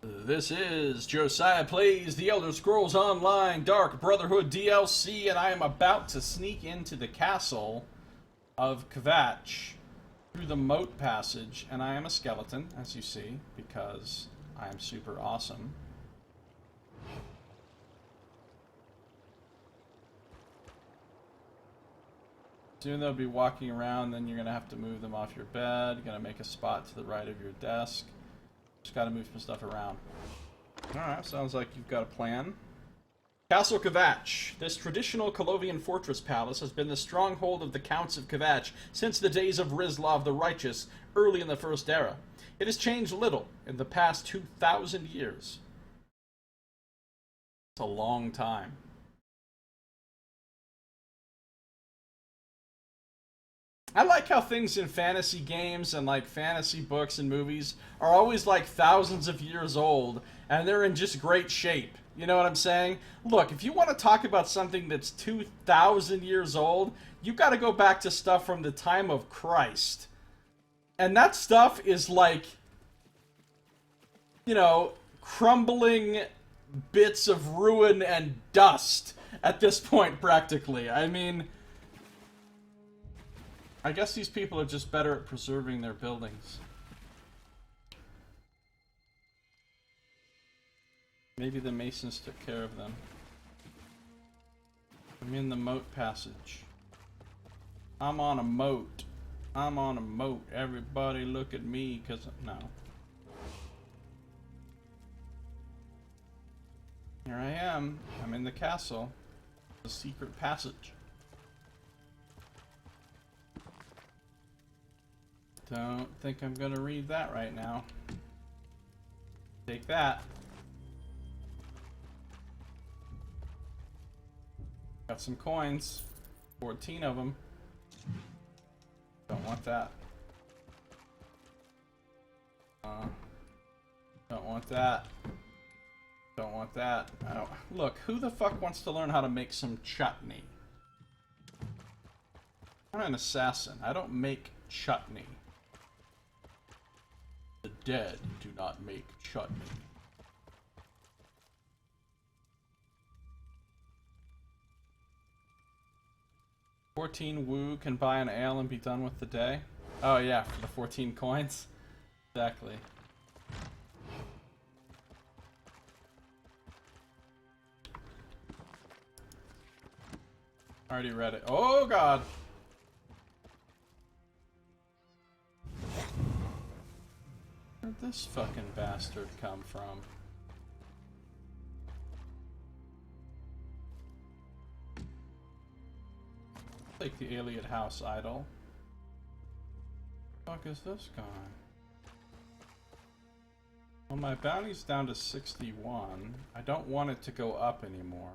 This is Josiah Plays The Elder Scrolls Online Dark Brotherhood DLC, and I am about to sneak into the castle of Kvatch through the moat passage, and I am a skeleton, as you see, because I am super awesome. Soon they'll be walking around, then you're going to have to move them off your bed, you're going to make a spot to the right of your desk. Just gotta move some stuff around. Alright, sounds like you've got a plan. Castle Kvatch. This traditional Colovian fortress palace has been the stronghold of the Counts of Kvatch since the days of Rizlav the Righteous, early in the First Era. It has changed little in the past 2,000 years. It's a long time. I like how things in fantasy games and like fantasy books and movies are always like thousands of years old and they're in just great shape. You know what I'm saying? Look, if you want to talk about something that's 2,000 years old, you've got to go back to stuff from the time of Christ. And that stuff is like, you know, crumbling bits of ruin and dust at this point practically. I mean, I guess these people are just better at preserving their buildings. Maybe the masons took care of them. I'm in the moat passage. I'm on a moat. I'm on a moat. Everybody look at me, cause no. Here I am. I'm in the castle. The secret passage. Don't think I'm gonna read that right now. Take that. Got some coins. 14 of them. Don't want that. Don't want that. Don't want that. Oh, look, who the fuck wants to learn how to make some chutney? I'm an assassin. I don't make chutney. The dead do not make chutney. $14 woo can buy an ale and be done with the day. Oh yeah, for the 14 coins. Exactly. Already read it. Oh god! Where'd this fucking bastard come from? Take the Aliot House idol. What the fuck is this guy? Well, my bounty's down to 61. I don't want it to go up anymore.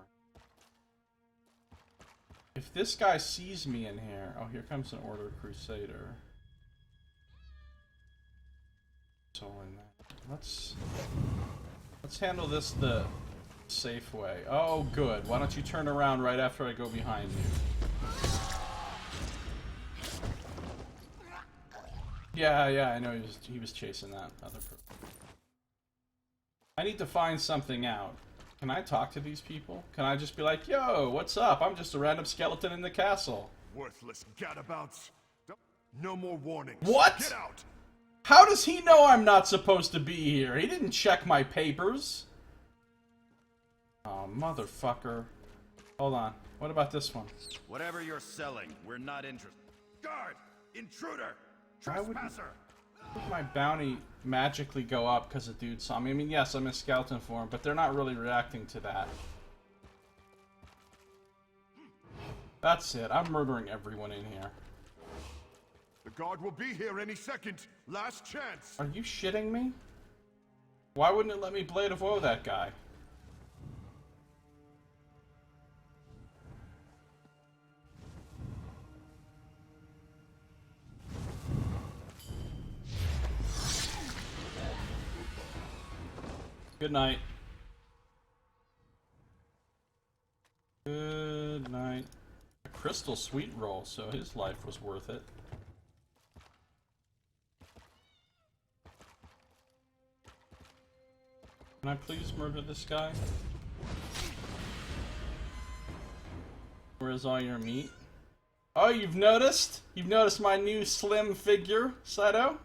If this guy sees me in here... Oh, here comes an Order Crusader. In that. Let's handle this the safe way. Oh, good. Why don't you turn around right after I go behind you? Yeah, I know he was chasing that other person. I need to find something out. Can I talk to these people? Can I just be like, yo, what's up? I'm just a random skeleton in the castle. Worthless gadabouts. No more warnings. What? Get out! How does he know I'm not supposed to be here? He didn't check my papers. Oh, motherfucker. Hold on. What about this one? Whatever you're selling, we're not interested. Guard! Intruder! Why would Trespasser! my bounty magically go up because a dude saw me? I mean, yes, I'm in skeleton form, but they're not really reacting to that. That's it. I'm murdering everyone in here. The guard will be here any second. Last chance. Are you shitting me? Why wouldn't it let me Blade of Woe that guy? Good night. Good night. A crystal sweet roll, so his life was worth it. Can I please murder this guy? Where's all your meat? Oh, you've noticed? You've noticed my new slim figure, Saito?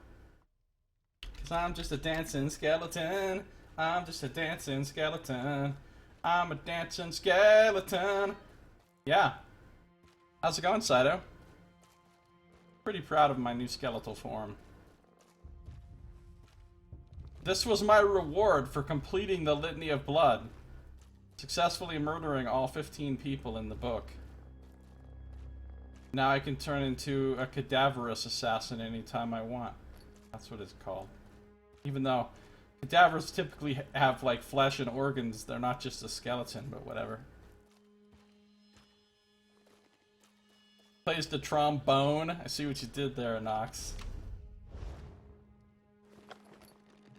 Cause I'm just a dancing skeleton. I'm just a dancing skeleton. I'm a dancing skeleton. Yeah. How's it going, Saito? Pretty proud of my new skeletal form. This was my reward for completing the Litany of Blood. Successfully murdering all 15 people in the book. Now I can turn into a cadaverous assassin anytime I want. That's what it's called. Even though cadavers typically have like flesh and organs, they're not just a skeleton, but whatever. Plays the trombone. I see what you did there, Nox.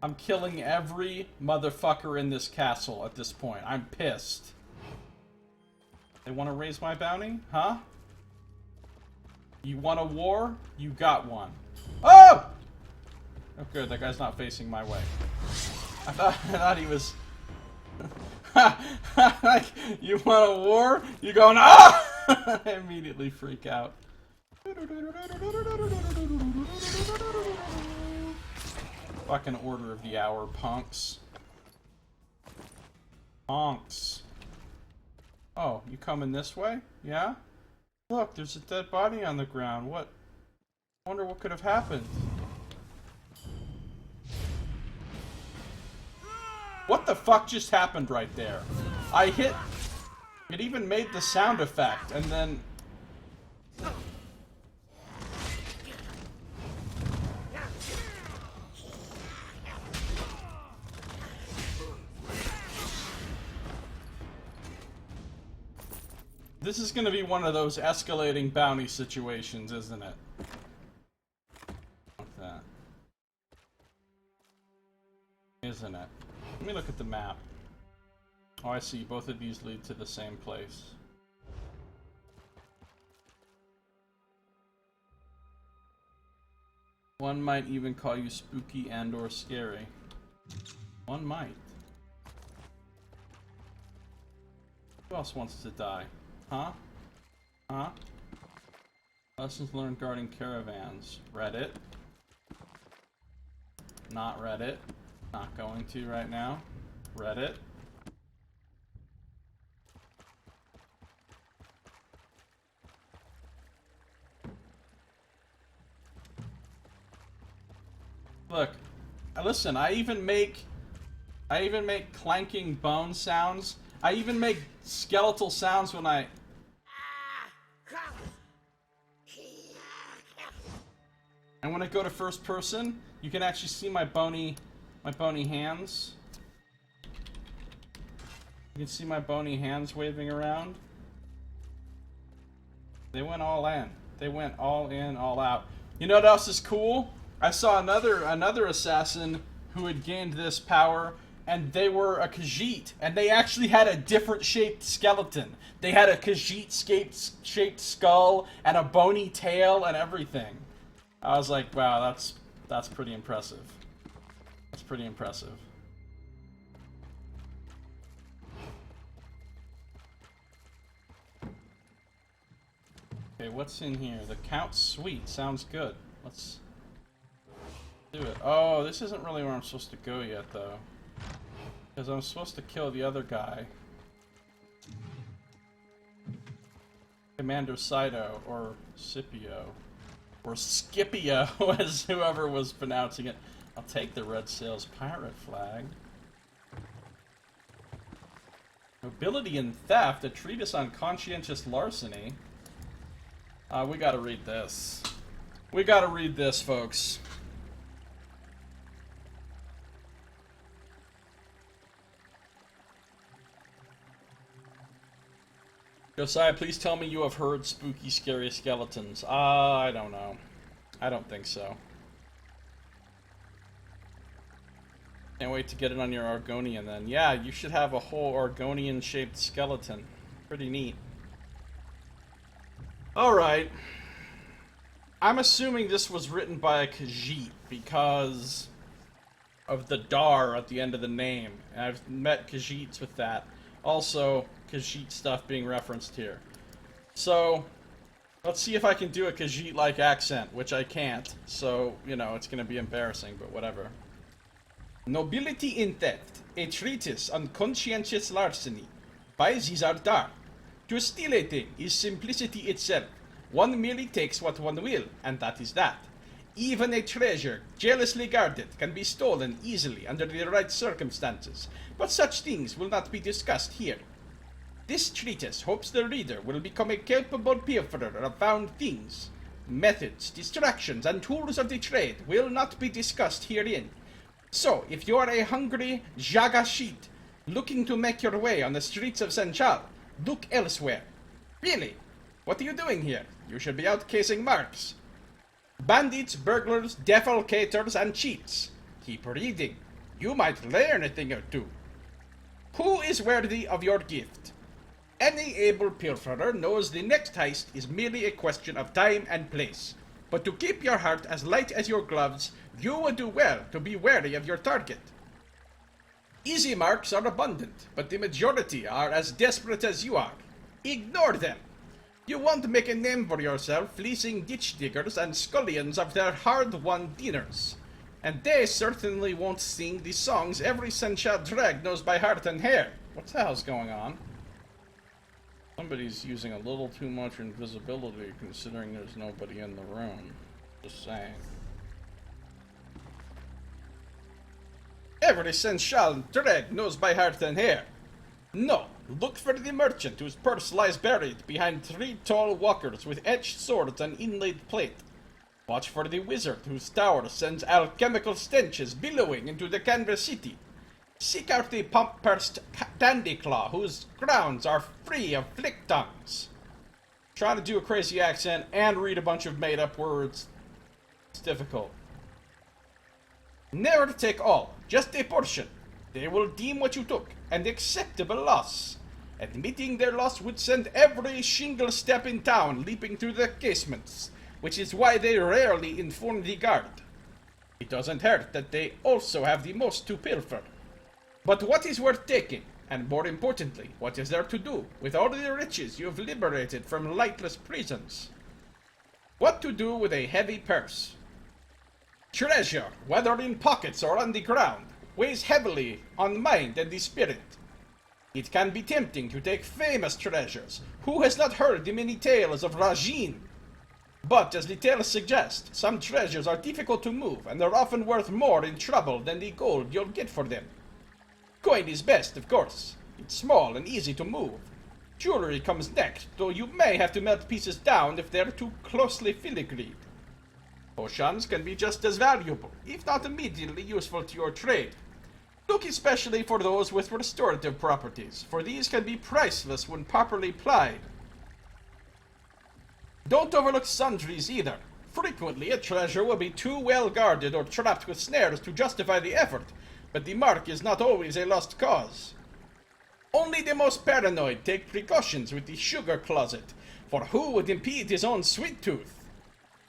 I'm killing every motherfucker in this castle at this point. I'm pissed. They want to raise my bounty? Huh? You want a war? You got one. Oh! Oh good, that guy's not facing my way. I thought he was... Like, you want a war? You going, ah! I immediately freak out. Fucking order of the hour, punks. Punks. Oh, you coming this way? Yeah? Look, there's a dead body on the ground. What? I wonder what could have happened. What the fuck just happened right there? I hit... It even made the sound effect, and then... This is gonna be one of those escalating bounty situations, isn't it? Like that. Isn't it? Let me look at the map. Oh, I see. Both of these lead to the same place. One might even call you spooky and or scary. One might. Who else wants to die? Huh? Huh? Lessons learned guarding caravans. Reddit. Not Reddit. Not going to right now. Reddit. Look, listen, I even make clanking bone sounds. I even make skeletal sounds when I... And when I go to first person, you can actually see my bony hands. You can see my bony hands waving around. They went all in. They went all in, all out. You know what else is cool? I saw another assassin who had gained this power, and they were a Khajiit, and they actually had a different shaped skeleton. They had a Khajiit shaped skull and a bony tail and everything. I was like, wow, that's pretty impressive. That's pretty impressive. Okay, what's in here? The Count's Suite sounds good. Let's do it. Oh, this isn't really where I'm supposed to go yet, though. Because I'm supposed to kill the other guy. Commander Saito, or Scipio. Or Scipio, as whoever was pronouncing it. I'll take the Red Sails pirate flag. Nobility and Theft, a treatise on conscientious larceny. We gotta read this. We gotta read this, folks. Josiah, please tell me you have heard spooky, scary skeletons. I don't know. I don't think so. Can't wait to get it on your Argonian then. Yeah, you should have a whole Argonian-shaped skeleton. Pretty neat. Alright. I'm assuming this was written by a Khajiit, because of the Dar at the end of the name. And I've met Khajiits with that. Also, Khajiit stuff being referenced here. So, let's see if I can do a Khajiit-like accent, which I can't. So, you know, it's going to be embarrassing, but whatever. Nobility in Theft, a treatise on conscientious larceny, by Zizar Dar. To steal a thing is simplicity itself. One merely takes what one will, and that is that. Even a treasure, jealously guarded, can be stolen easily under the right circumstances, but such things will not be discussed here. This treatise hopes the reader will become a capable pilferer of found things. Methods, distractions, and tools of the trade will not be discussed herein. So, if you are a hungry Jagashit looking to make your way on the streets of Senchal, look elsewhere. Really? What are you doing here? You should be out casing marks. Bandits, burglars, defalcators, and cheats. Keep reading. You might learn a thing or two. Who is worthy of your gift? Any able pilferer knows the next heist is merely a question of time and place. But to keep your heart as light as your gloves, you would do well to be wary of your target. Easy marks are abundant, but the majority are as desperate as you are. Ignore them. You won't make a name for yourself fleecing ditch diggers and scullions of their hard-won dinners. And they certainly won't sing the songs every Senchal drag knows by heart and hair. What the hell's going on? Somebody's using a little too much invisibility considering there's nobody in the room. Just saying. Every Senchal drag knows by heart and hair. No, look for the merchant whose purse lies buried behind 3 tall walkers with edged swords and inlaid plate. Watch for the wizard whose tower sends alchemical stenches billowing into the canvas city. Seek out the pump-pursed dandyclaw whose grounds are free of flick tongues. Trying to do a crazy accent and read a bunch of made-up words. It's difficult. Never take all, just a portion. They will deem what you took an acceptable loss. Admitting their loss would send every shingle step in town leaping through the casements, which is why they rarely inform the guard. It doesn't hurt that they also have the most to pilfer. But what is worth taking, and more importantly, what is there to do with all the riches you have liberated from lightless prisons? What to do with a heavy purse? Treasure, whether in pockets or on the ground, weighs heavily on mind and the spirit. It can be tempting to take famous treasures. Who has not heard the many tales of Rajin? But, as the tales suggest, some treasures are difficult to move and are often worth more in trouble than the gold you'll get for them. Coin is best, of course. It's small and easy to move. Jewelry comes next, though you may have to melt pieces down if they're too closely filigreed. Potions can be just as valuable, if not immediately useful to your trade. Look especially for those with restorative properties, for these can be priceless when properly plied. Don't overlook sundries either. Frequently, a treasure will be too well guarded or trapped with snares to justify the effort, but the mark is not always a lost cause. Only the most paranoid take precautions with the sugar closet, for who would impede his own sweet tooth?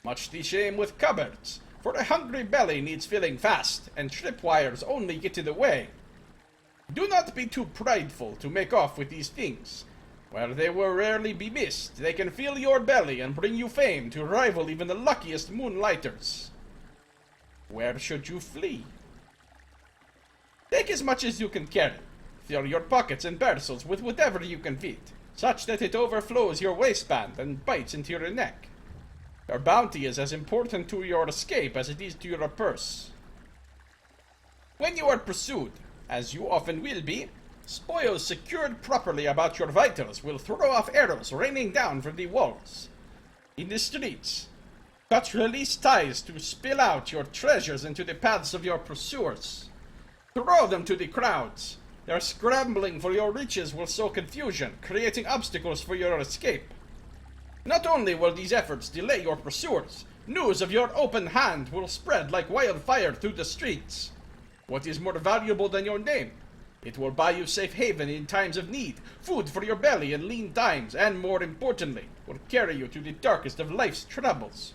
Much the same with cupboards, for a hungry belly needs filling fast, and tripwires only get in the way. Do not be too prideful to make off with these things. Where they will rarely be missed, they can fill your belly and bring you fame to rival even the luckiest moonlighters. Where should you flee? Take as much as you can carry. Fill your pockets and parcels with whatever you can fit, such that it overflows your waistband and bites into your neck. Your bounty is as important to your escape as it is to your purse. When you are pursued, as you often will be, spoils secured properly about your vitals will throw off arrows raining down from the walls. In the streets, cut release ties to spill out your treasures into the paths of your pursuers. Throw them to the crowds. Their scrambling for your riches will sow confusion, creating obstacles for your escape. Not only will these efforts delay your pursuers, news of your open hand will spread like wildfire through the streets. What is more valuable than your name? It will buy you safe haven in times of need, food for your belly in lean times, and more importantly, will carry you through the darkest of life's troubles.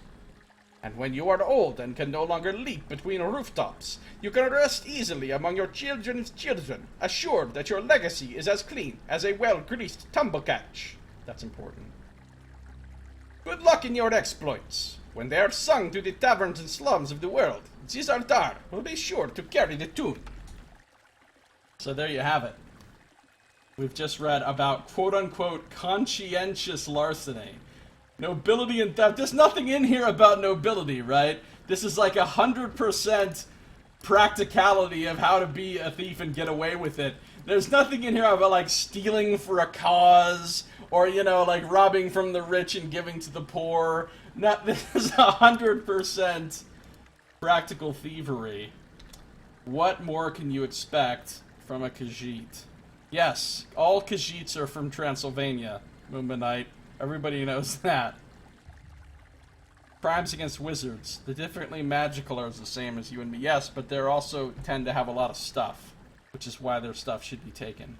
And when you are old and can no longer leap between rooftops, you can rest easily among your children's children, assured that your legacy is as clean as a well-greased tumble catch. That's important. Good luck in your exploits. When they are sung to the taverns and slums of the world, Zizaldar will be sure to carry the tune. So there you have it. We've just read about quote-unquote conscientious larceny. Nobility and theft. There's nothing in here about nobility, right? This is like 100% practicality of how to be a thief and get away with it. There's nothing in here about, like, stealing for a cause, or, you know, like, robbing from the rich and giving to the poor. This is 100% practical thievery. What more can you expect from a Khajiit? Yes, all Khajiits are from Transylvania, Moomba Knight. Everybody knows that. Crimes against wizards. The differently magical are the same as you and me. Yes, but they also tend to have a lot of stuff, which is why their stuff should be taken.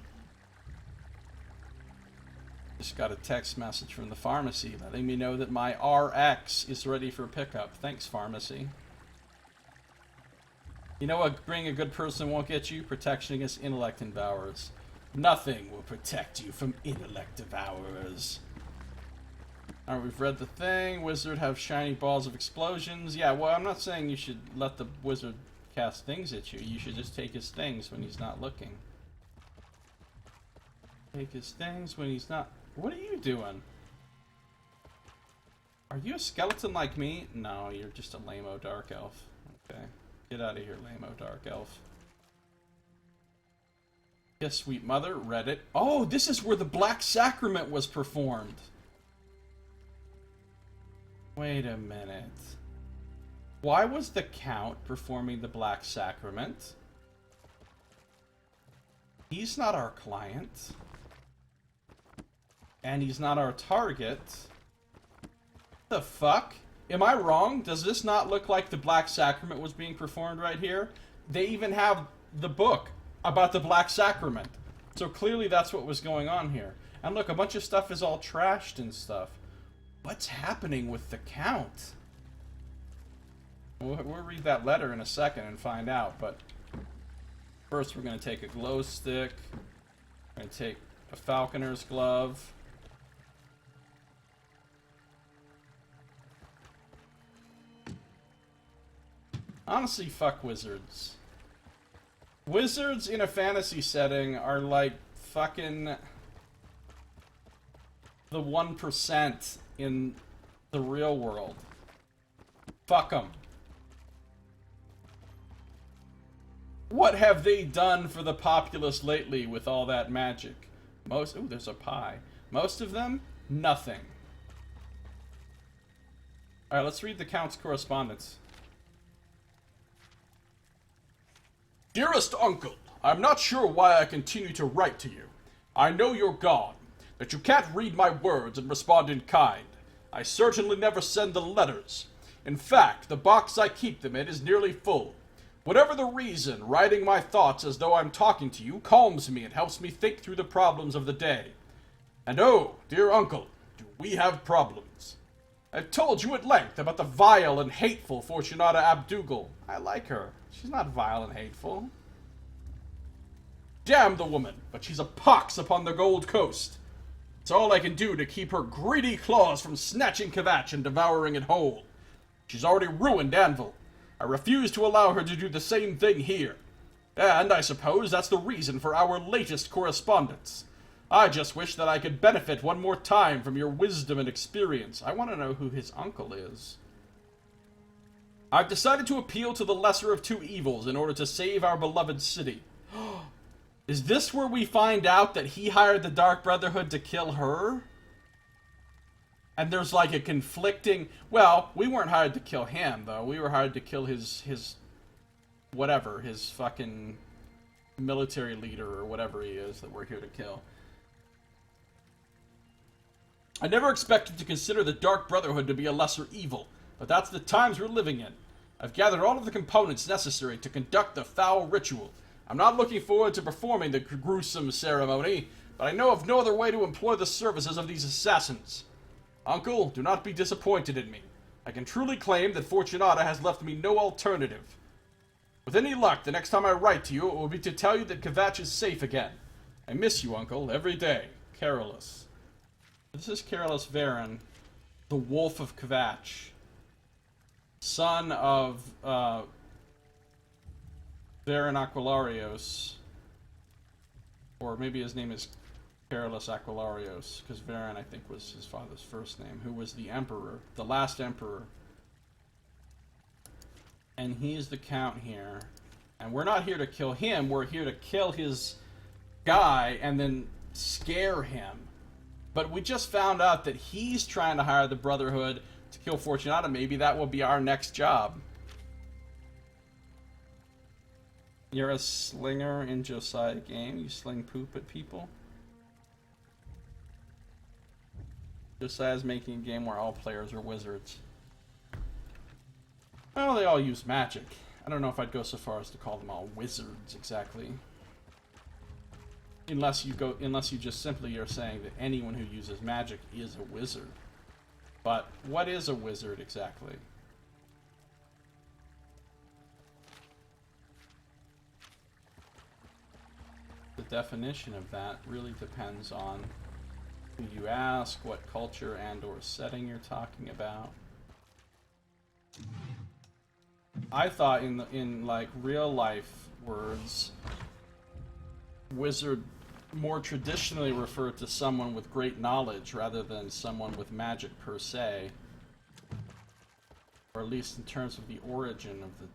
Just got a text message from the pharmacy letting me know that my RX is ready for pickup. Thanks, pharmacy. You know what being a good person won't get you? Protection against intellect devourers. Nothing will protect you from intellect devourers. Alright, we've read the thing. Wizard have shiny balls of explosions. Yeah, well, I'm not saying you should let the wizard cast things at you. You should just take his things when he's not looking. Take his things when he's not... What are you doing? Are you a skeleton like me? No, you're just a lame-o dark elf. Okay. Get out of here, lame-o dark elf. Yes, sweet mother. Read it. Oh, this is where the Black Sacrament was performed. Wait a minute. Why was the Count performing the Black Sacrament? He's not our client. And he's not our target. The fuck? Am I wrong? Does this not look like the Black Sacrament was being performed right here? They even have the book about the Black Sacrament. So clearly that's what was going on here. And look, a bunch of stuff is all trashed and stuff. What's happening with the Count? We'll read that letter in a second and find out, but first we're going to take a glow stick. We're going to take a falconer's glove. Honestly, fuck wizards. Wizards in a fantasy setting are like fucking the 1% in the real world. Fuck them. What have they done for the populace lately with all that magic? Ooh, there's a pie. Most of them, nothing. Alright, let's read the Count's correspondence. Dearest Uncle, I'm not sure why I continue to write to you. I know you're gone, that you can't read my words and respond in kind. I certainly never send the letters. In fact, the box I keep them in is nearly full. Whatever the reason, writing my thoughts as though I'm talking to you calms me and helps me think through the problems of the day. And oh, dear Uncle, do we have problems. I've told you at length about the vile and hateful Fortunata Abdougal. I like her. She's not vile and hateful. Damn the woman, but she's a pox upon the Gold Coast. It's all I can do to keep her greedy claws from snatching Kvatch and devouring it whole. She's already ruined Anvil. I refuse to allow her to do the same thing here. And I suppose that's the reason for our latest correspondence. I just wish that I could benefit one more time from your wisdom and experience. I want to know who his uncle is. I've decided to appeal to the lesser of two evils in order to save our beloved city. Is this where we find out that he hired the Dark Brotherhood to kill her? And there's like a conflicting... Well, we weren't hired to kill him, though. We were hired to kill his whatever, his fucking military leader or whatever he is that we're here to kill. I never expected to consider the Dark Brotherhood to be a lesser evil, but that's the times we're living in. I've gathered all of the components necessary to conduct the foul ritual. I'm not looking forward to performing the gruesome ceremony, but I know of no other way to employ the services of these assassins. Uncle, do not be disappointed in me. I can truly claim that Fortunata has left me no alternative. With any luck, the next time I write to you, it will be to tell you that Kvatch is safe again. I miss you, Uncle, every day. Carolus. This is Carolus Varen, the Wolf of Kvatch. Son of, Varen Aquilarios. Or maybe his name is Carolus Aquilarios, because Varen, I think, was his father's first name, who was the Emperor, the last Emperor. And he's the Count here. And we're not here to kill him, we're here to kill his guy and then scare him. But we just found out that he's trying to hire the Brotherhood to kill Fortunata. Maybe that will be our next job. You're a slinger in Josiah game? You sling poop at people? Josiah's making a game where all players are wizards. Well, they all use magic. I don't know if I'd go so far as to call them all wizards exactly. Unless you just simply are saying that anyone who uses magic is a wizard. But what is a wizard exactly? The definition of that really depends on who you ask, what culture and or setting you're talking about. I thought in like real life words, wizard more traditionally referred to someone with great knowledge rather than someone with magic per se, or at least in terms of the origin of the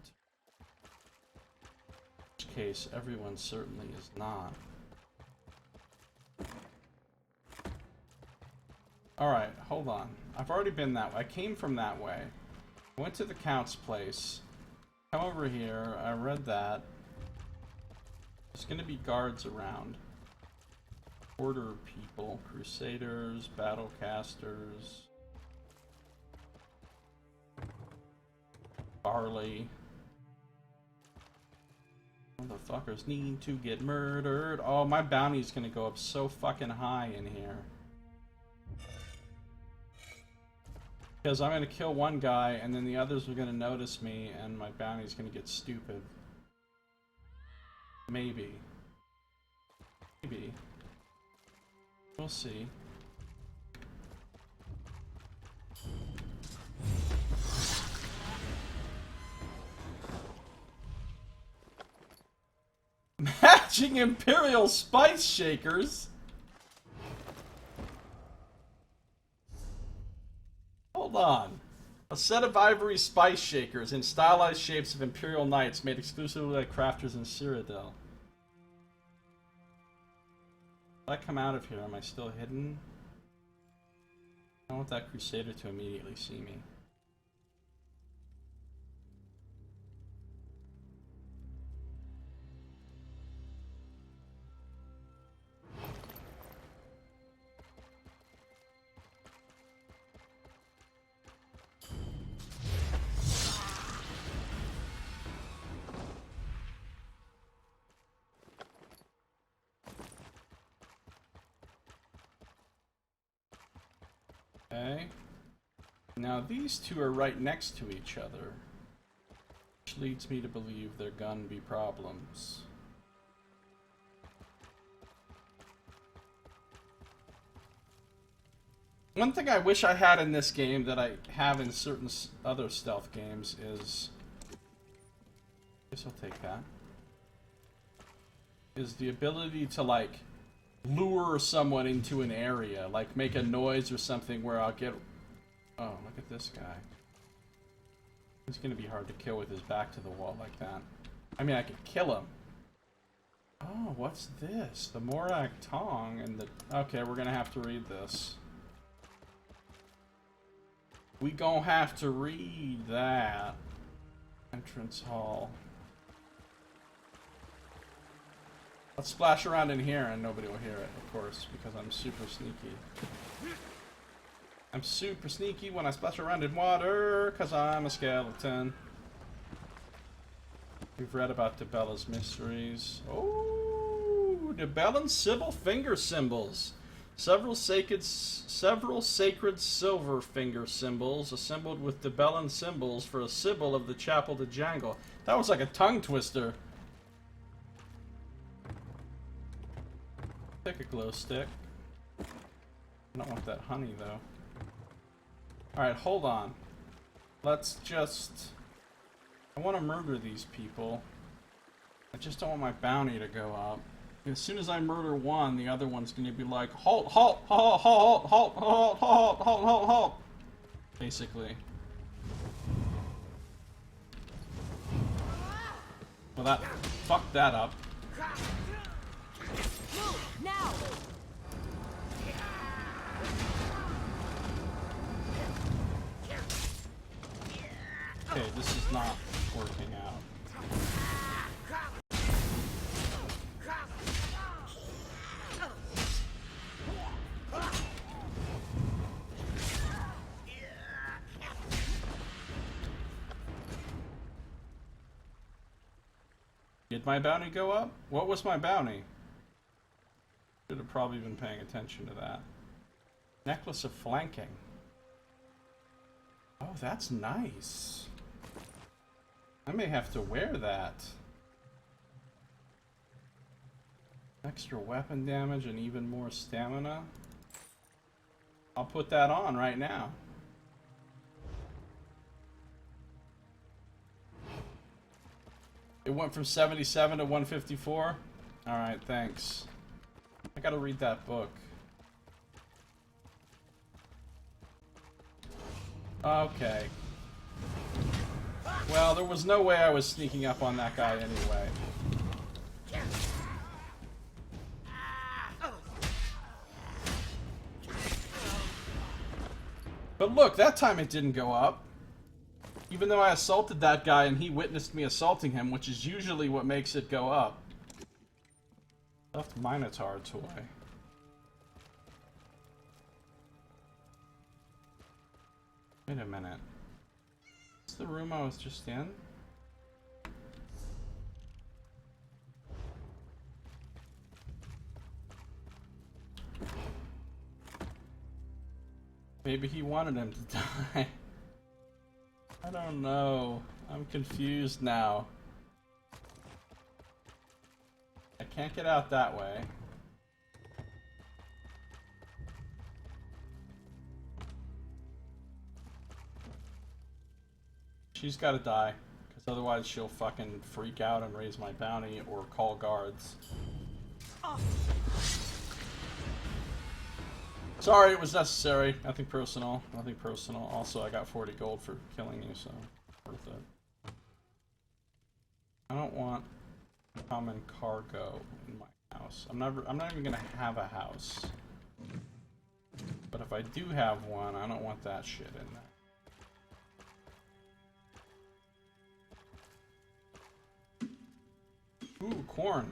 which case everyone certainly is not. Alright, hold on. I've already been that way. I came from that way. Went to the Count's place. Come over here. I read that. There's gonna be guards around. Order people. Crusaders, Battlecasters. Barley. Motherfuckers need to get murdered. Oh, my bounty's gonna go up so fucking high in here. Because I'm going to kill one guy, and then the others are going to notice me, and my bounty's going to get stupid. Maybe. Maybe. We'll see. Matching Imperial Spice Shakers? Hold on. A set of ivory spice shakers in stylized shapes of Imperial Knights made exclusively by crafters in Cyrodiil. If I come out of here, am I still hidden? I want that Crusader to immediately see me. Okay. Now these two are right next to each other, which leads me to believe there gonna be problems. One thing I wish I had in this game that I have in certain other stealth games is... I guess I'll take that. Is the ability to, like, lure someone into an area, like make a noise or something where I'll get... Oh, look at this guy. He's gonna be hard to kill with his back to the wall like that. I mean, I could kill him. Oh, what's this? The Morak Tong and the... Okay, we're gonna have to read this. We gonna have to read that. Entrance hall. Let's splash around in here and nobody will hear it, of course, because I'm super sneaky. I'm super sneaky when I splash around in water, because I'm a skeleton. We've read about Debella's mysteries. Oh, Debellan Sybil finger symbols. Several sacred silver finger symbols assembled with Debellan symbols for a symbol of the chapel to jangle. That was like a tongue twister. Take a glow stick. I don't want that honey though. Alright, hold on. Let's just... I want to murder these people. I just don't want my bounty to go up. As soon as I murder one, the other one's going to be like, halt, halt, halt, halt, halt, halt, halt, halt, halt, halt. Basically. Well, that fucked that up. Now. Okay, this is not working out. Did my bounty go up? What was my bounty? Should have probably been paying attention to that. Necklace of flanking. Oh, that's nice. I may have to wear that. Extra weapon damage and even more stamina. I'll put that on right now. It went from 77 to 154. Alright, thanks. I gotta read that book. Okay. Well, there was no way I was sneaking up on that guy anyway. But look, that time it didn't go up. Even though I assaulted that guy and he witnessed me assaulting him, which is usually what makes it go up. Left Minotaur toy. Wait a minute. Is this the room I was just in? Maybe he wanted him to die. I don't know. I'm confused now. I can't get out that way. She's gotta die, because otherwise she'll fucking freak out and raise my bounty or call guards. Sorry, it was necessary. Nothing personal. Nothing personal. Also, I got 40 gold for killing you, so worth it. I don't want common cargo in my house. I'm not even gonna have a house. But if I do have one, I don't want that shit in there. Ooh, corn.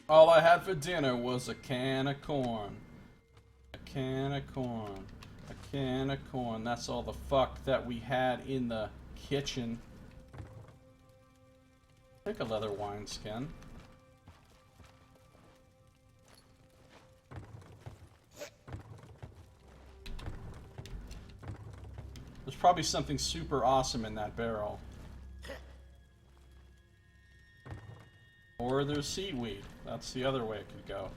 All I had for dinner was a can of corn. A can of corn. A can of corn. That's all the fuck that we had in the kitchen. Take a leather wineskin. There's probably something super awesome in that barrel. Or there's seaweed. That's the other way it could go.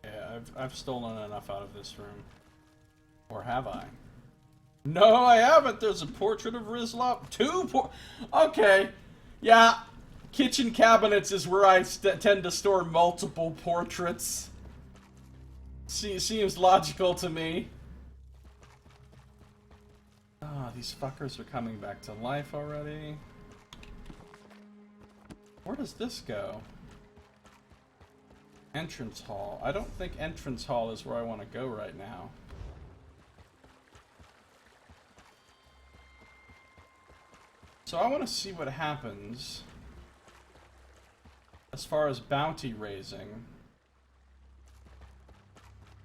Yeah, I've stolen enough out of this room. Or have I? No, I haven't! There's a portrait of Rizlop. Okay. Yeah. Kitchen cabinets is where I tend to store multiple portraits. Seems logical to me. Ah, these fuckers are coming back to life already. Where does this go? Entrance hall. I don't think entrance hall is where I want to go right now. So I want to see what happens as far as bounty raising.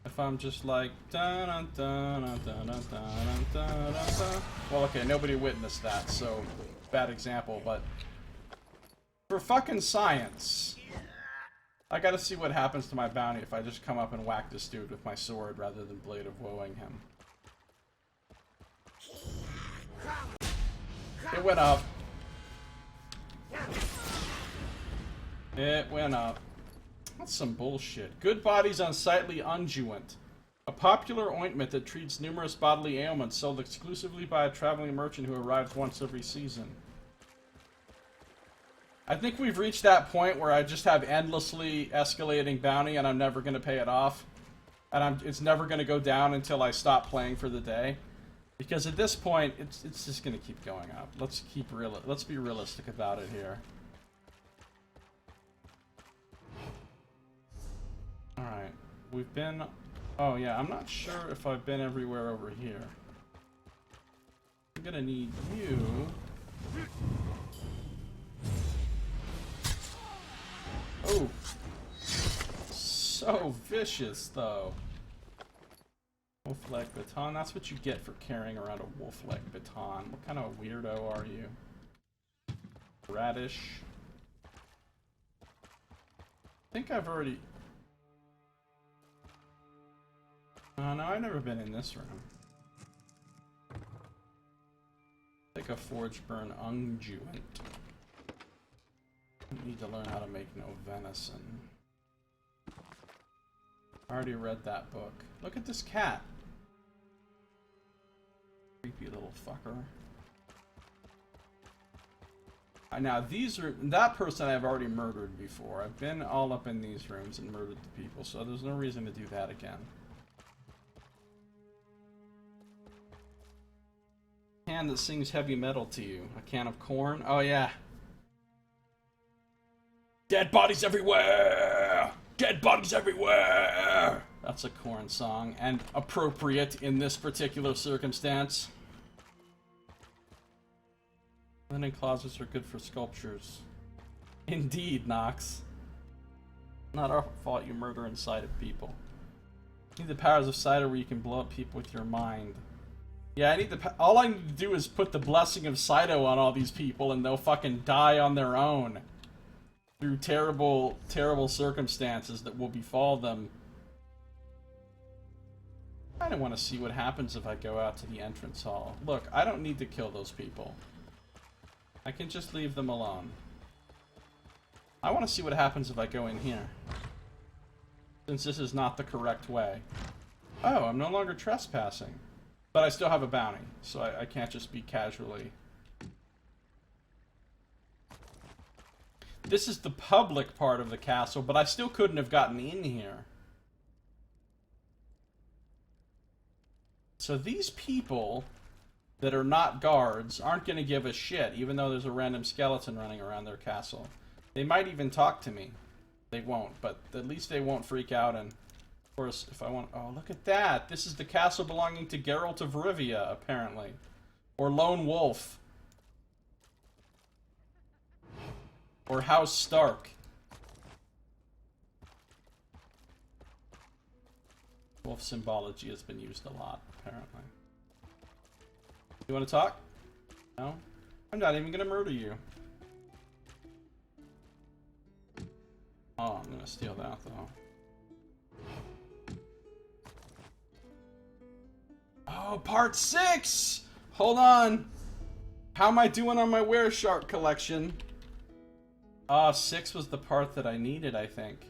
If I'm just like dun dun dun dun dun dun dun dun dun. Well, okay, nobody witnessed that, so bad example, but For fucking science. I gotta see what happens to my bounty if I just come up and whack this dude with my sword rather than Blade of Woeing him. It went up. It went up. That's some bullshit. Good Body's Unsightly Unguent. A popular ointment that treats numerous bodily ailments sold exclusively by a traveling merchant who arrives once every season. I think we've reached that point where I just have endlessly escalating bounty and I'm never going to pay it off. And it's never going to go down until I stop playing for the day. Because at this point, it's just going to keep going up. Let's be realistic about it here. Alright, we've been... Oh yeah, I'm not sure if I've been everywhere over here. I'm gonna need you... Oh! So vicious, though. Wolf-leg baton, that's what you get for carrying around a wolf-leg baton. What kind of weirdo are you? Radish. I think I've already... no, I've never been in this room. Take a forge burn unguent. Need to learn how to make no venison. I already read that book. Look at this cat. Creepy little fucker. Now these are that person I've already murdered before. I've been all up in these rooms and murdered the people, so there's no reason to do that again. Can that sings heavy metal to you. A can of corn? Oh yeah. Dead bodies everywhere! Dead bodies everywhere! That's a corn song, and appropriate in this particular circumstance. Linen closets are good for sculptures. Indeed, Nox. Not our fault you murder inside of people. You need the powers of Cider where you can blow up people with your mind. Yeah, I need all I need to do is put the blessing of Cyto on all these people and they'll fucking die on their own. Through terrible, terrible circumstances that will befall them. I don't want to see what happens if I go out to the entrance hall. Look, I don't need to kill those people. I can just leave them alone. I want to see what happens if I go in here. Since this is not the correct way. Oh, I'm no longer trespassing. But I still have a bounty, so I can't just be casually... This is the public part of the castle, but I still couldn't have gotten in here. So these people that are not guards aren't going to give a shit, even though there's a random skeleton running around their castle. They might even talk to me. They won't, but at least they won't freak out. And of course, if I want... Oh, look at that! This is the castle belonging to Geralt of Rivia, apparently. Or Lone Wolf. Or House Stark. Wolf symbology has been used a lot, apparently. You want to talk? No? I'm not even gonna murder you. Oh, I'm gonna steal that, though. Oh, part 6! Hold on! How am I doing on my Wereshark collection? 6 was the part that I needed, I think.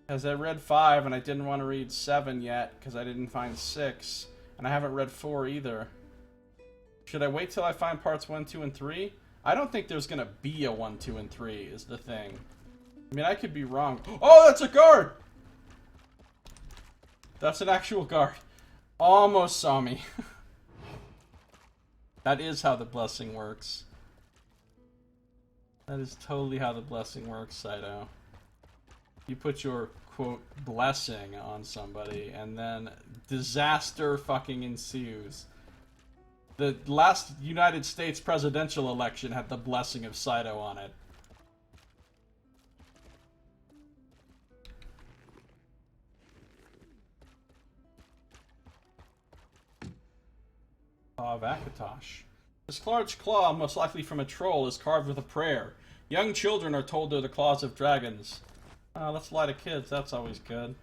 Because I read 5 and I didn't want to read 7 yet because I didn't find 6. And I haven't read 4 either. Should I wait till I find parts 1, 2, and 3? I don't think there's going to be a 1, 2, and 3 is the thing. I mean, I could be wrong. Oh, that's a guard! That's an actual guard. Almost saw me. That is how the blessing works. That is totally how the blessing works, Cyto. You put your, quote, blessing on somebody, and then disaster fucking ensues. The last United States presidential election had the blessing of Cyto on it. Claw of Akatosh. This large claw, most likely from a troll, is carved with a prayer. Young children are told they're the claws of dragons. Let's lie to kids. That's always good.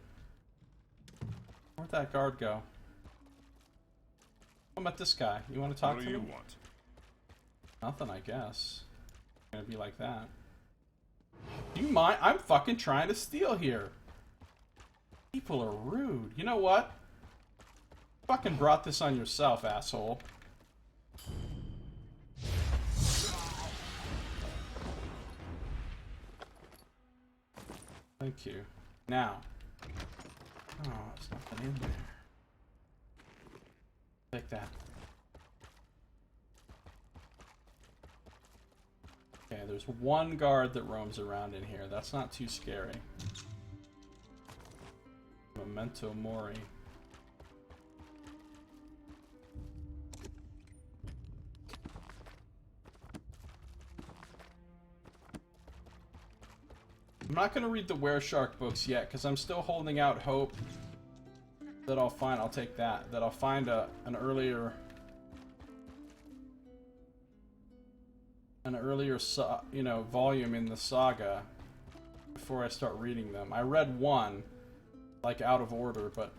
Where'd that guard go? What about this guy? You want to talk to me? What do you want? Nothing, I guess. Gonna be like that. Do you mind? I'm fucking trying to steal here. People are rude. You know what? Fucking brought this on yourself, asshole. Thank you. Now. Oh, there's nothing in there. Take that. Okay, there's one guard that roams around in here. That's not too scary. Memento Mori. I'm not going to read the Wereshark books yet, because I'm still holding out hope that I'll find, I'll take that, that I'll find an earlier volume in the saga before I start reading them. I read one, like out of order, but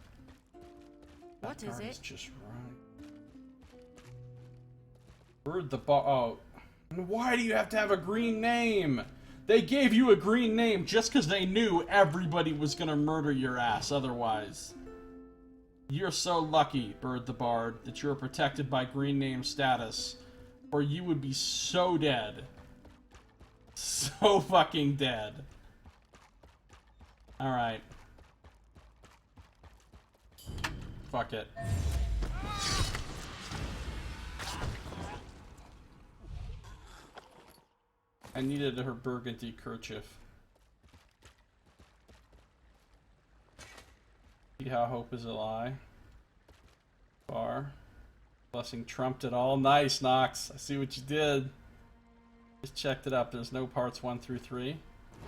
what is it? Just right. Bird the bar. Oh, and why do you have to have a green name? They gave you a green name just because they knew everybody was gonna murder your ass otherwise. You're so lucky, Bird the Bard, that you're protected by green name status, or you would be so dead. So fucking dead. Alright. Fuck it. I needed her burgundy kerchief. See how hope is a lie. Bar. Blessing trumped it all. Nice, Nox. I see what you did. Just checked it up. There's no parts 1 through 3.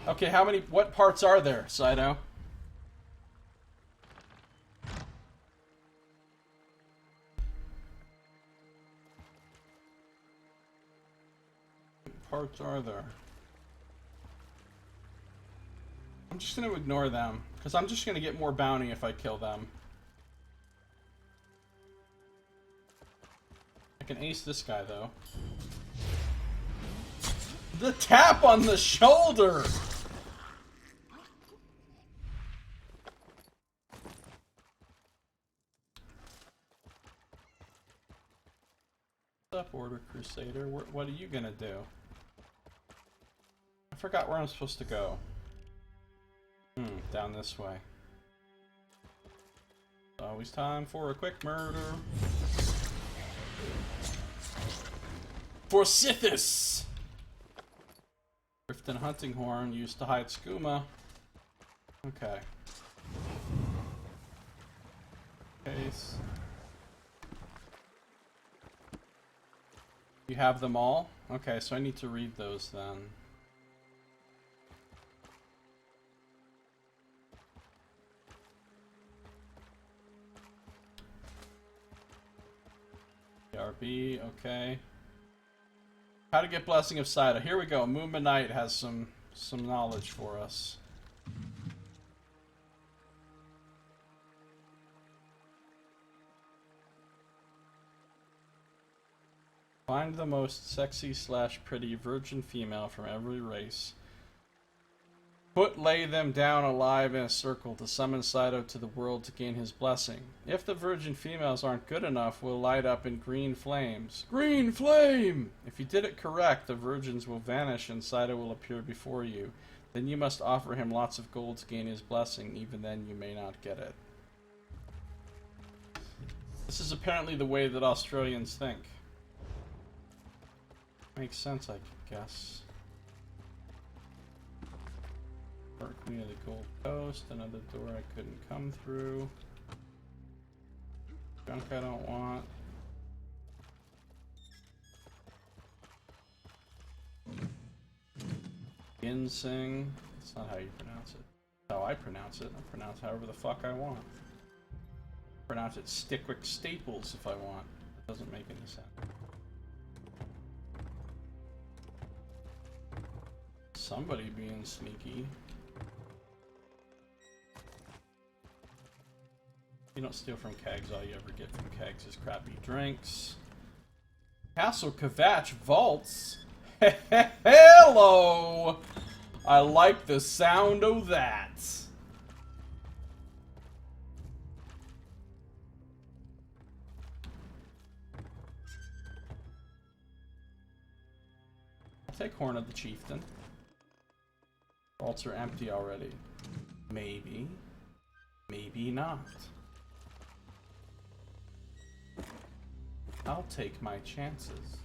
Okay, what parts are there, Saito? Parts are there? I'm just going to ignore them, because I'm just going to get more bounty if I kill them. I can ace this guy, though. The tap on the shoulder! What's up, Order Crusader? What are you going to do? I forgot where I'm supposed to go. Down this way. Always time for a quick murder. For Sithis! Riften Hunting Horn used to hide skooma. Okay. Case. You have them all? Okay, so I need to read those then. RB, okay. How to get Blessing of Saito. Here we go. Moonba Knight has some knowledge for us. Find the most sexy / pretty virgin female from every race. Lay them down alive in a circle to summon Saito to the world to gain his blessing. If the virgin females aren't good enough, we'll light up in green flames. Green flame! If you did it correct, the virgins will vanish and Saito will appear before you. Then you must offer him lots of gold to gain his blessing. Even then, you may not get it. This is apparently the way that Australians think. Makes sense, I guess. Queen of the Gold Coast, another door I couldn't come through. Junk I don't want. Ginseng. That's not how you pronounce it. That's how I pronounce it. I pronounce however the fuck I want. Pronounce it Stickwick Staples if I want. It doesn't make any sense. Somebody being sneaky. You don't steal from kegs, all you ever get from kegs is crappy drinks. Castle Kvatch vaults. Hello! I like the sound of that. I'll take Horn of the Chieftain. Vaults are empty already. Maybe. Maybe not. I'll take my chances.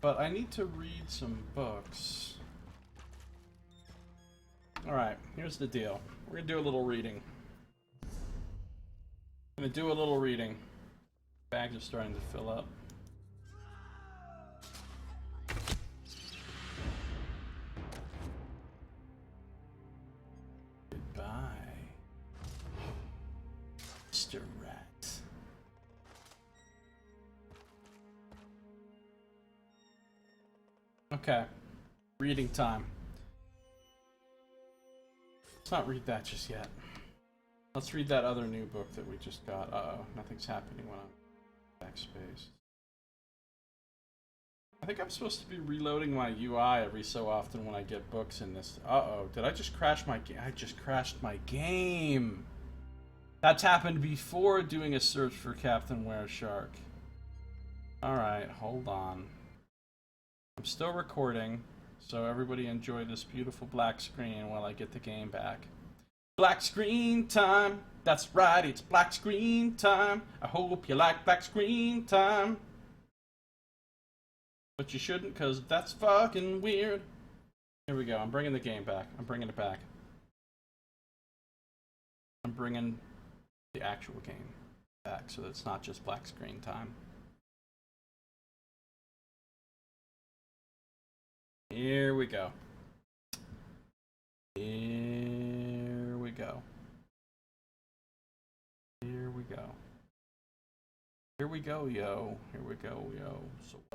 But I need to read some books. Alright, here's the deal. We're gonna do a little reading. Bags are starting to fill up. Mr. Rat. Okay. Reading time. Let's not read that just yet. Let's read that other new book that we just got. Uh-oh. Nothing's happening when I'm backspace. I think I'm supposed to be reloading my UI every so often when I get books in this. Uh-oh. Did I just crash my game? I just crashed my game. That's happened before doing a search for Captain Wereshark. Alright, hold on. I'm still recording, so everybody enjoy this beautiful black screen while I get the game back. Black screen time! That's right, it's black screen time! I hope you like black screen time! But you shouldn't, because that's fucking weird. Here we go, I'm bringing the game back. I'm bringing it back. I'm bringing the actual game back so that it's not just black screen time. Here we go. Here we go. Here we go. Here we go, yo. Here we go, yo.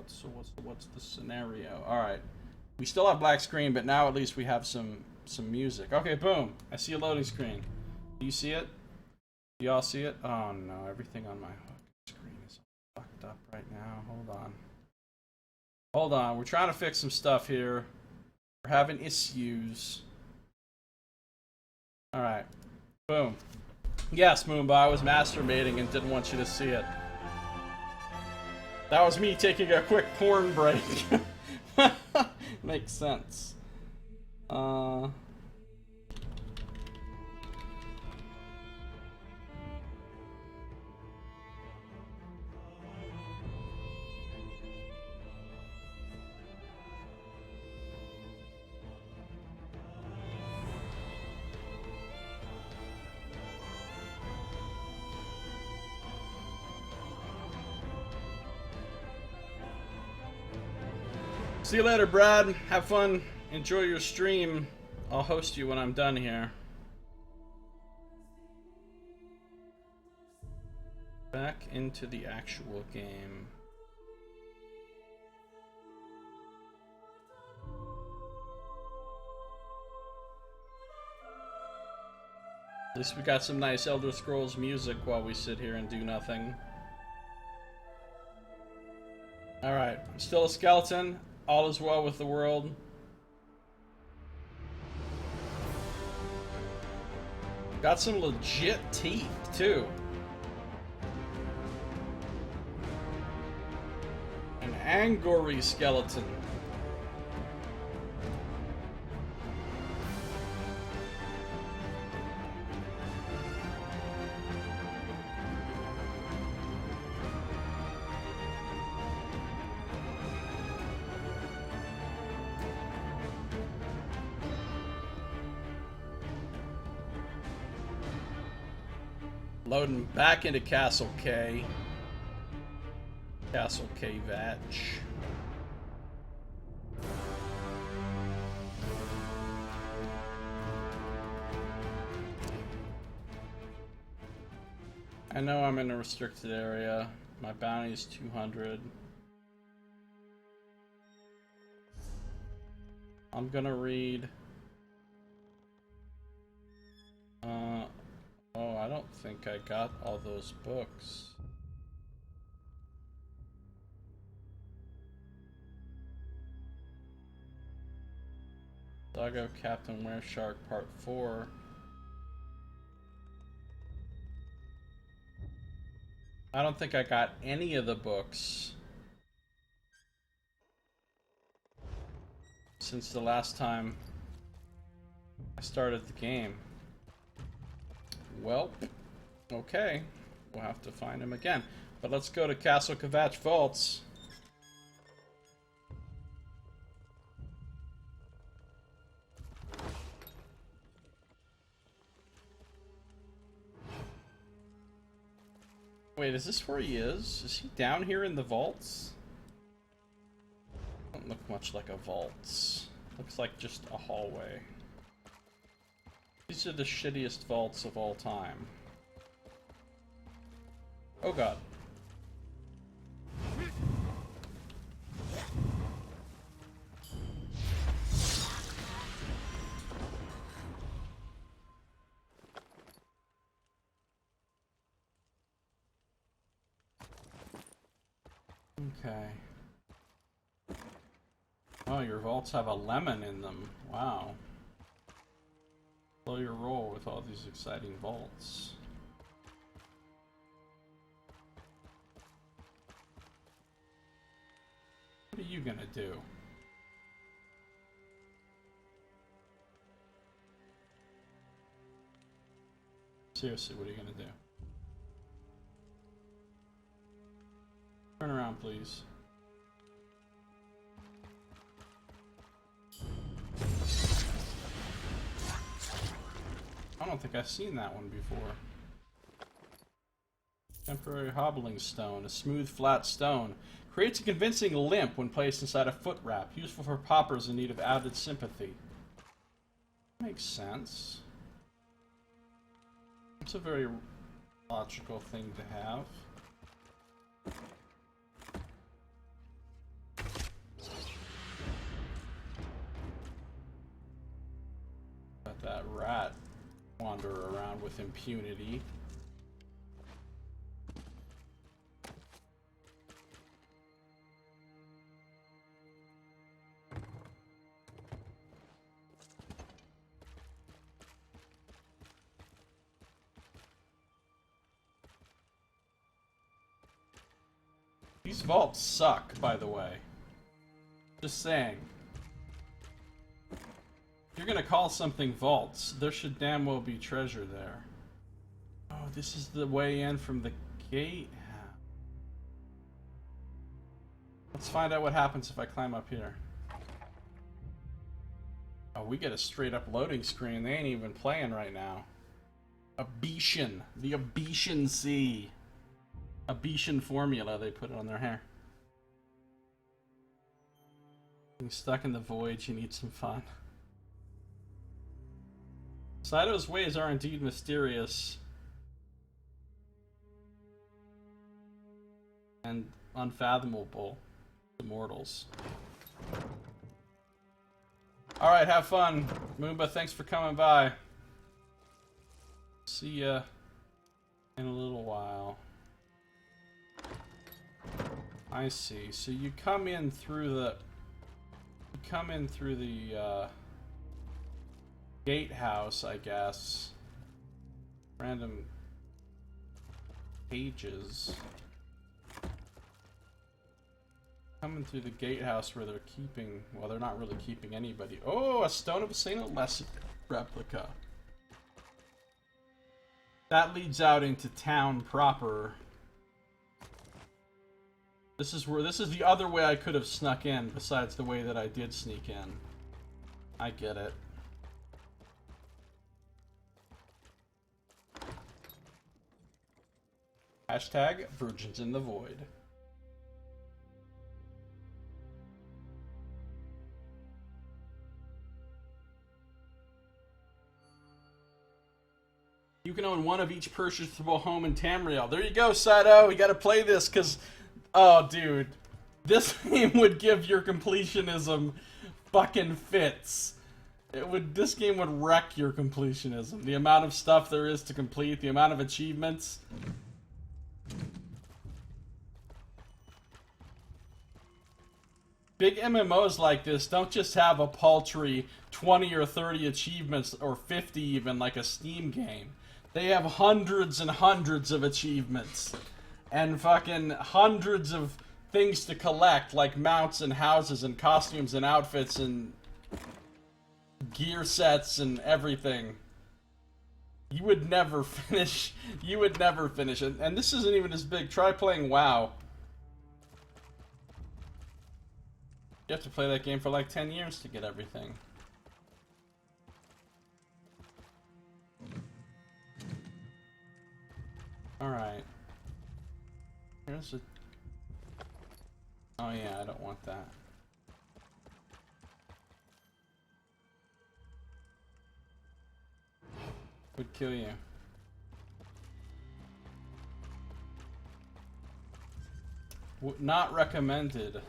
So what's the scenario? All right. We still have black screen, but now at least we have some music. Okay, boom. I see a loading screen. Do you see it? Do y'all see it? Oh no, everything on my screen is fucked up right now. Hold on. Hold on, we're trying to fix some stuff here. We're having issues. Alright. Boom. Yes, Moomba, I was masturbating and didn't want you to see it. That was me taking a quick porn break. Makes sense. See you later, Brad. Have fun. Enjoy your stream. I'll host you when I'm done here. Back into the actual game. At least we got some nice Elder Scrolls music while we sit here and do nothing. Alright, still a skeleton. All is well with the world. Got some legit teeth, too. An Angori skeleton. Loading back into Castle K. Castle Kvatch. I know I'm in a restricted area. My bounty is 200. I'm gonna read... oh, I don't think I got all those books. Saga of Captain Wereshark Part 4. I don't think I got any of the books since the last time I started the game. Well, okay. We'll have to find him again. But let's go to Castle Kvatch Vaults. Wait, is this where he is? Is he down here in the vaults? Doesn't look much like a vault. Looks like just a hallway. These are the shittiest vaults of all time. Oh god. Okay. Oh, your vaults have a lemon in them. Wow. Blow your roll with all these exciting vaults. What are you gonna do? Seriously, what are you gonna do? Turn around, please. I don't think I've seen that one before. Temporary hobbling stone. A smooth, flat stone. Creates a convincing limp when placed inside a foot wrap. Useful for paupers in need of added sympathy. Makes sense. It's a very logical thing to have. Let that rat wander around with impunity. These vaults suck, by the way. Just saying. If you're gonna call something vaults, there should damn well be treasure there. Oh, this is the way in from the gate. Let's find out what happens if I climb up here. Oh, we get a straight up loading screen. They ain't even playing right now. Abetian. The Abetian Sea. Abetian formula, they put it on their hair. Being stuck in the void, you need some fun. Saito's ways are indeed mysterious and unfathomable to mortals. Alright, have fun. Moomba, thanks for coming by. See ya in a little while. I see. So you come in through the gatehouse, I guess. Random pages. Coming through the gatehouse where they're keeping, well, they're not really keeping anybody. Oh, a Stone of Saint Alessia replica. That leads out into town proper. This is the other way I could have snuck in, besides the way that I did sneak in. I get it. Hashtag Virgins in the Void. You can own one of each purchasable home in Tamriel. There you go, Saito. We gotta play this, because... oh, dude. This game would give your completionism fucking fits. This game would wreck your completionism. The amount of stuff there is to complete, the amount of achievements. Big MMOs like this don't just have a paltry 20 or 30 achievements, or 50 even, like a Steam game. They have hundreds and hundreds of achievements. And fucking hundreds of things to collect, like mounts and houses and costumes and outfits and gear sets and everything. You would never finish. You would never finish it. And this isn't even as big. Try playing WoW. You have to play that game for like 10 years to get everything. Alright. Here's a... Oh yeah, I don't want that. Would kill you. Not recommended.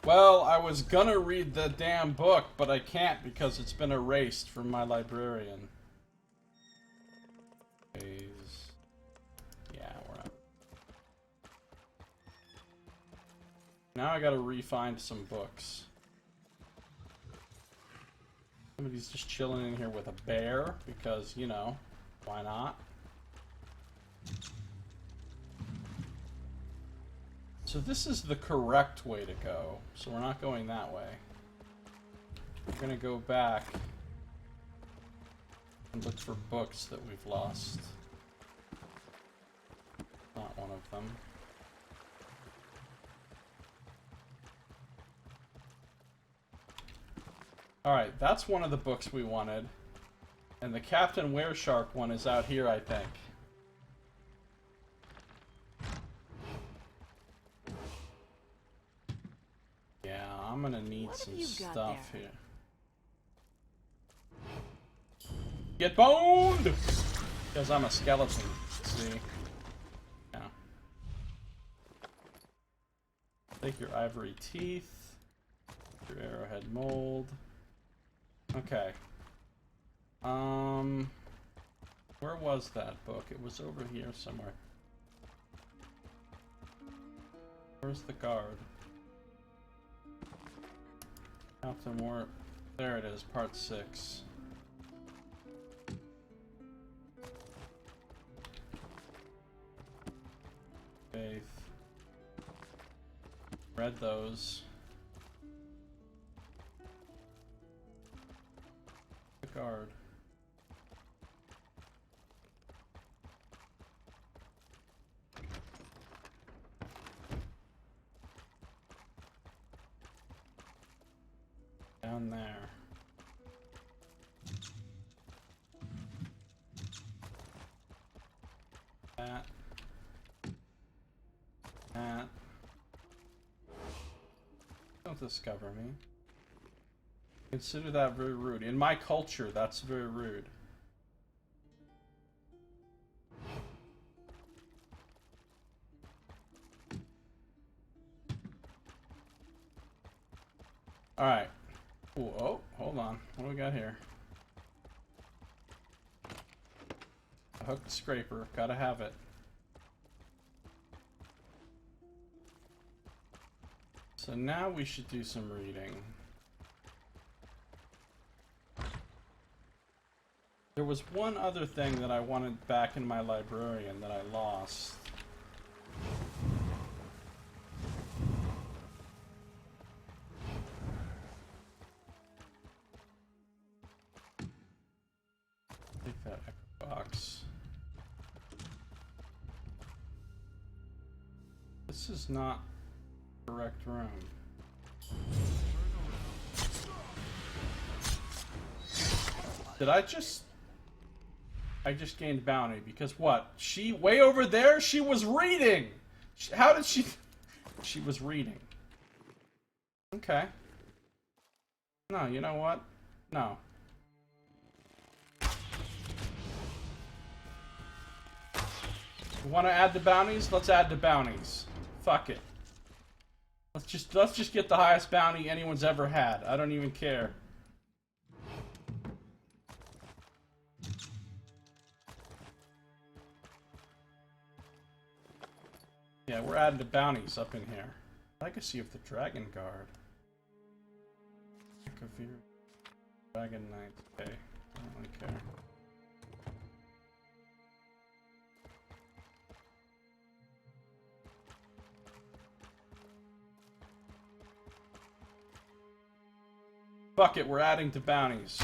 Well, I was gonna read the damn book, but I can't because it's been erased from my librarian. Yeah, we're up. Now I gotta re-find some books. Somebody's just chilling in here with a bear because, you know, why not? So this is the correct way to go. So we're not going that way. We're gonna go back and look for books that we've lost. Not one of them. Alright, that's one of the books we wanted. And the Captain Wereshark one is out here, I think. Yeah, I'm gonna need some stuff here. Get boned! Because I'm a skeleton, see? Yeah. Take your ivory teeth. Your arrowhead mold. Okay. Where was that book? It was over here somewhere. Where's the guard? Captain War. There it is, part 6. Faith. Read those. The guard. Down there. That. That. Don't discover me. Consider that very rude. In my culture, that's very rude. Alright. Ooh, oh, hold on. What do we got here? A hooked scraper. Gotta have it. So now we should do some reading. There was one other thing that I wanted back in my librarian that I lost. Take that echo box. This is not the correct room. Did I just gained bounty because what? She way over there, she was reading. How did she? She was reading. Okay. No, you know what? No. Want to add the bounties? Let's add the bounties. Fuck it. Let's just get the highest bounty anyone's ever had. I don't even care. Yeah, we're adding the bounties up in here. Legacy of the Dragon Guard. Dragon Knight. Okay, I don't really care. Fuck it, we're adding to bounties.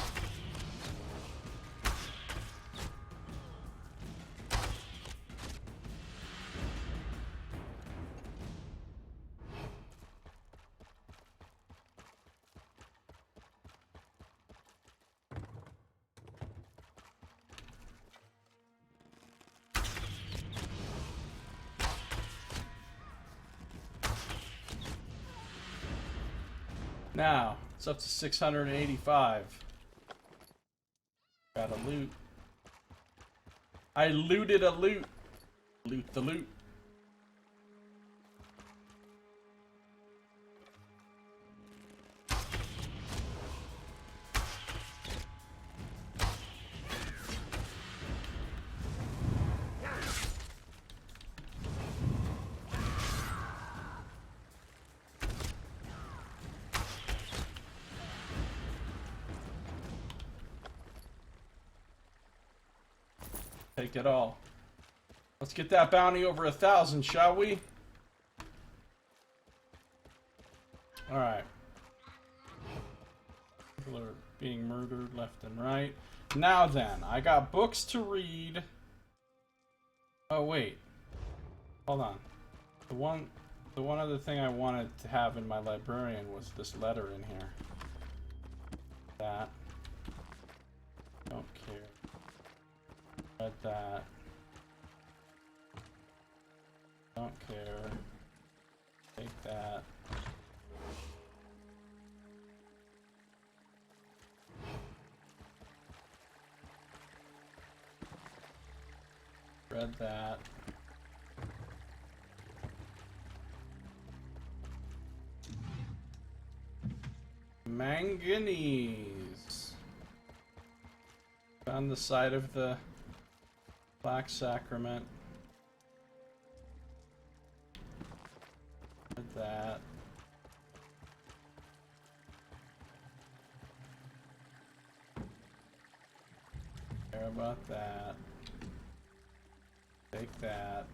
Now, it's up to 685. Got a loot. I looted a loot. Loot the loot. Take it all. Let's get that bounty over 1,000, shall we? Alright. People are being murdered left and right. Now then, I got books to read. Oh wait. Hold on. The one other thing I wanted to have in my librarian was this letter in here. That. Don't care. Read that. Don't care. Take that. Read that. Manganese. On the side of the Black Sacrament. Read that. Care about that. Take that.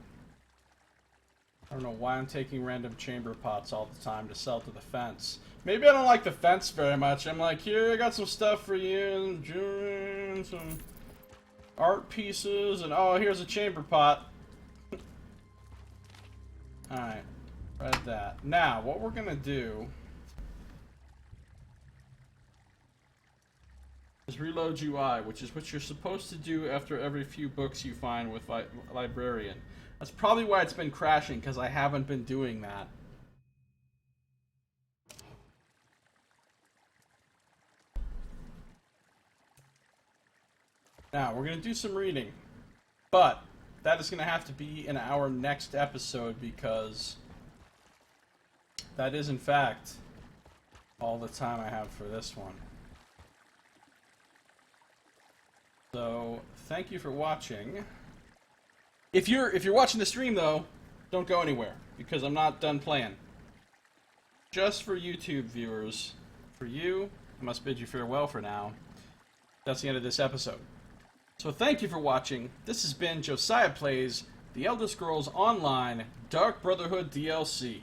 I don't know why I'm taking random chamber pots all the time to sell to the fence. Maybe I don't like the fence very much. I'm like, here, I got some stuff for you, and jewelry, and some art pieces, and oh, here's a chamber pot. Alright, read that. Now, what we're gonna do is reload UI, which is what you're supposed to do after every few books you find with Librarian. That's probably why it's been crashing, because I haven't been doing that. Now, we're going to do some reading, but that is going to have to be in our next episode, because that is, in fact, all the time I have for this one. So, thank you for watching. If you're watching the stream, though, don't go anywhere, because I'm not done playing. Just for YouTube viewers, for you, I must bid you farewell for now. That's the end of this episode. So thank you for watching. This has been Josiah Plays The Elder Scrolls Online Dark Brotherhood DLC.